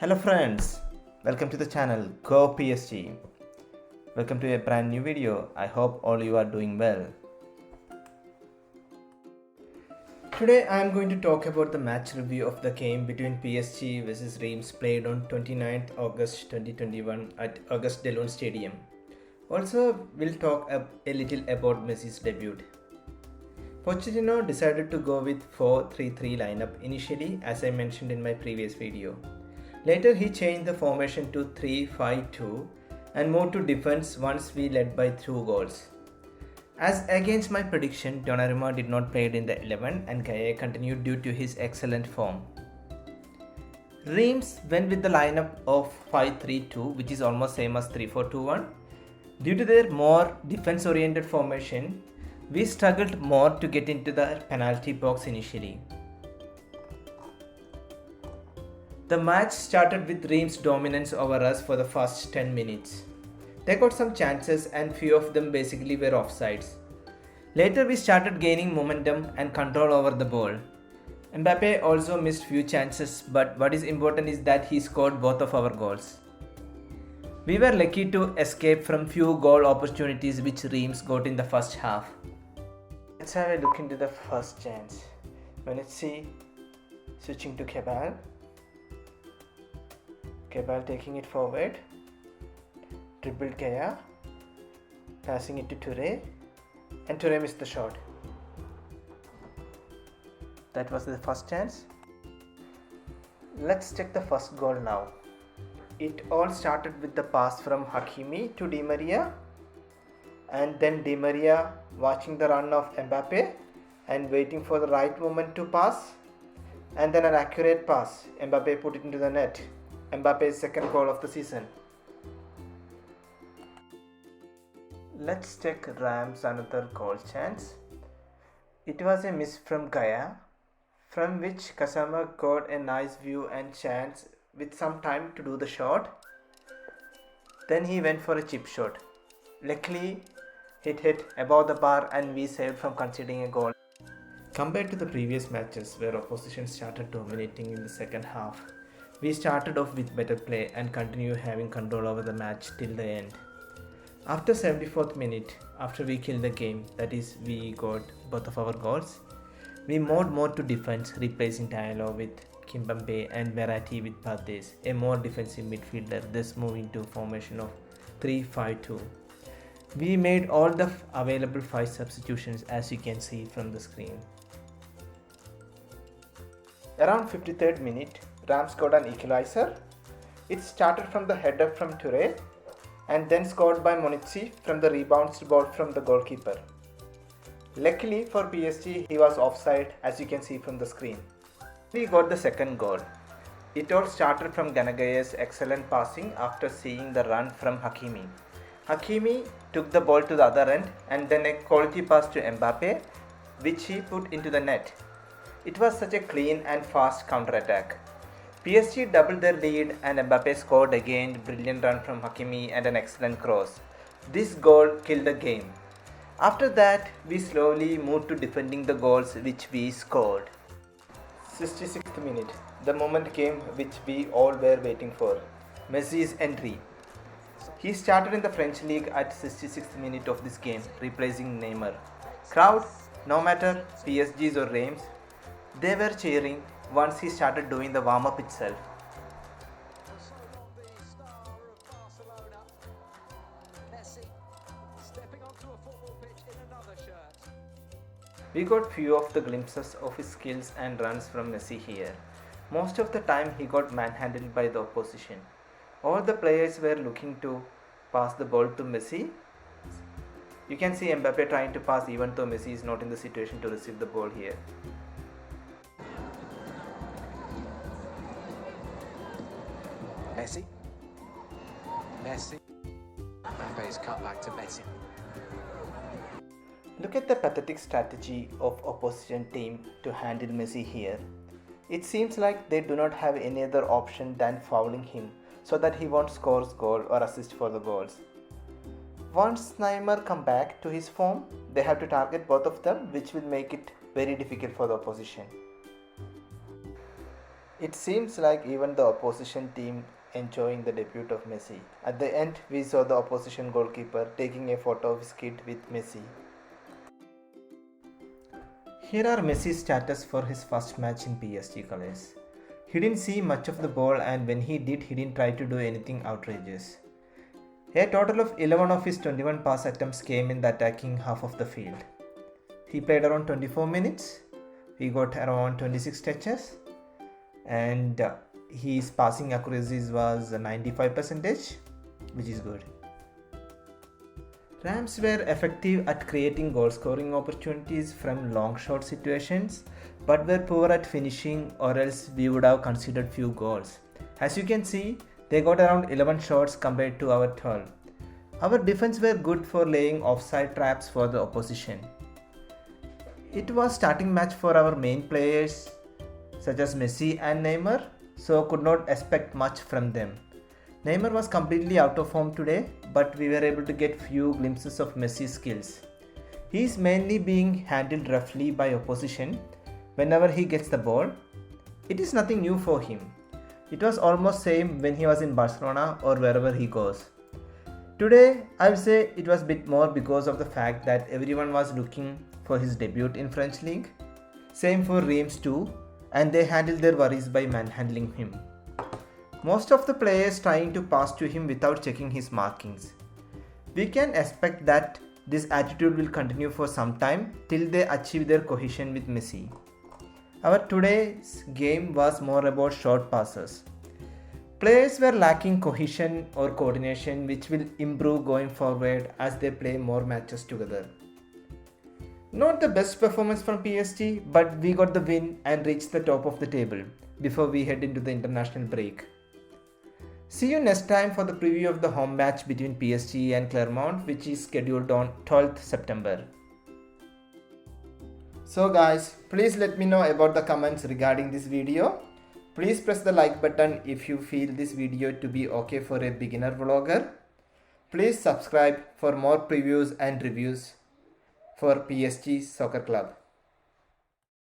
Hello friends, welcome to the channel Go PSG. Welcome to a brand new video. I hope all you are doing well. Today I am going to talk about the match review of the game between PSG vs Reims played on 29th August 2021 at Auguste Delon Stadium. Also, we'll talk a little about Messi's debut. Pochettino decided to go with 4-3-3 lineup initially, as I mentioned in my previous video. Later he changed the formation to 3-5-2 and moved to defense once we led by 2 goals. As against my prediction, Donnarumma did not play in the 11 and Gaia continued due to his excellent form. Reims went with the lineup of 5-3-2, which is almost same as 3-4-2-1. Due to their more defense-oriented formation, we struggled more to get into the penalty box initially. The match started with Reims' dominance over us for the first 10 minutes. They got some chances and few of them basically were offsides. Later we started gaining momentum and control over the ball. Mbappe also missed few chances, but what is important is that he scored both of our goals. We were lucky to escape from few goal opportunities which Reims got in the first half. Let's have a look into the first chance. Venezia switching to Cabal. Cabal taking it forward, dribbled Gaia, passing it to Toure, and Toure missed the shot. That was the first chance. Let's check the first goal now. It all started with the pass from Hakimi to Di Maria, and then Di Maria watching the run of Mbappe and waiting for the right moment to pass, and then an accurate pass. Mbappe put it into the net. Mbappe's second goal of the season. Let's check Reims' another goal chance. It was a miss from Gaia, from which Kasama got a nice view and chance with some time to do the shot. Then he went for a chip shot. Luckily, it hit above the bar and we saved from conceding a goal. Compared to the previous matches where opposition started dominating in the second half, we started off with better play and continued having control over the match till the end. After 74th minute, after we killed the game, that is we got both of our goals, we moved more to defense, replacing Diallo with Kimpembe and Verratti with Pathés, a more defensive midfielder, thus moving to formation of 3-5-2. We made all the available 5 substitutions as you can see from the screen. Around 53rd minute, Reims got an equalizer. It started from the header from Toure and then scored by Monici from the rebounced ball from the goalkeeper. Luckily for PSG, he was offside as you can see from the screen. We got the second goal. It all started from Ganagaya's excellent passing after seeing the run from Hakimi. Hakimi took the ball to the other end and then a quality pass to Mbappe, which he put into the net. It was such a clean and fast counter-attack. PSG doubled their lead and Mbappe scored again, brilliant run from Hakimi and an excellent cross. This goal killed the game. After that, we slowly moved to defending the goals which we scored. 66th minute, the moment came which we all were waiting for. Messi's entry. He started in the French league at 66th minute of this game, replacing Neymar. Crowd, no matter PSG's or Reims, they were cheering once he started doing the warm-up itself. We got few of the glimpses of his skills and runs from Messi here. Most of the time he got manhandled by the opposition. All the players were looking to pass the ball to Messi. You can see Mbappe trying to pass even though Messi is not in the situation to receive the ball here. Messi. Mbappe's cut back to Messi. Look at the pathetic strategy of opposition team to handle Messi here. It seems like they do not have any other option than fouling him so that he won't score goal or assist for the goals. Once Neymar come back to his form, they have to target both of them, which will make it very difficult for the opposition. It seems like even the opposition team enjoying the debut of Messi. At the end, we saw the opposition goalkeeper taking a photo of his kid with Messi. Here are Messi's status for his first match in PSG colours. He didn't see much of the ball, and when he did, he didn't try to do anything outrageous. A total of 11 of his 21 pass attempts came in the attacking half of the field. He played around 24 minutes. He got around 26 touches, and his passing accuracies was 95%, which is good. Rams were effective at creating goal scoring opportunities from long shot situations, but were poor at finishing, or else we would have considered few goals. As you can see, they got around 11 shots compared to our 12. Our defense were good for laying offside traps for the opposition. It was starting match for our main players such as Messi and Neymar, so could not expect much from them. Neymar was completely out of form today, but we were able to get few glimpses of Messi's skills. He is mainly being handled roughly by opposition whenever he gets the ball. It is nothing new for him. It was almost same when he was in Barcelona or wherever he goes. Today, I would say it was a bit more because of the fact that everyone was looking for his debut in French League. Same for Reims too, and they handled their worries by manhandling him. Most of the players trying to pass to him without checking his markings. We can expect that this attitude will continue for some time till they achieve their cohesion with Messi. Our today's game was more about short passes. Players were lacking cohesion or coordination, which will improve going forward as they play more matches together. Not the best performance from PSG, but we got the win and reached the top of the table before we head into the international break. See you next time for the preview of the home match between PSG and Clermont, which is scheduled on 12th September. So guys, please let me know about the comments regarding this video. Please press the like button if you feel this video to be okay for a beginner vlogger. Please subscribe for more previews and reviews for PSG Soccer Club.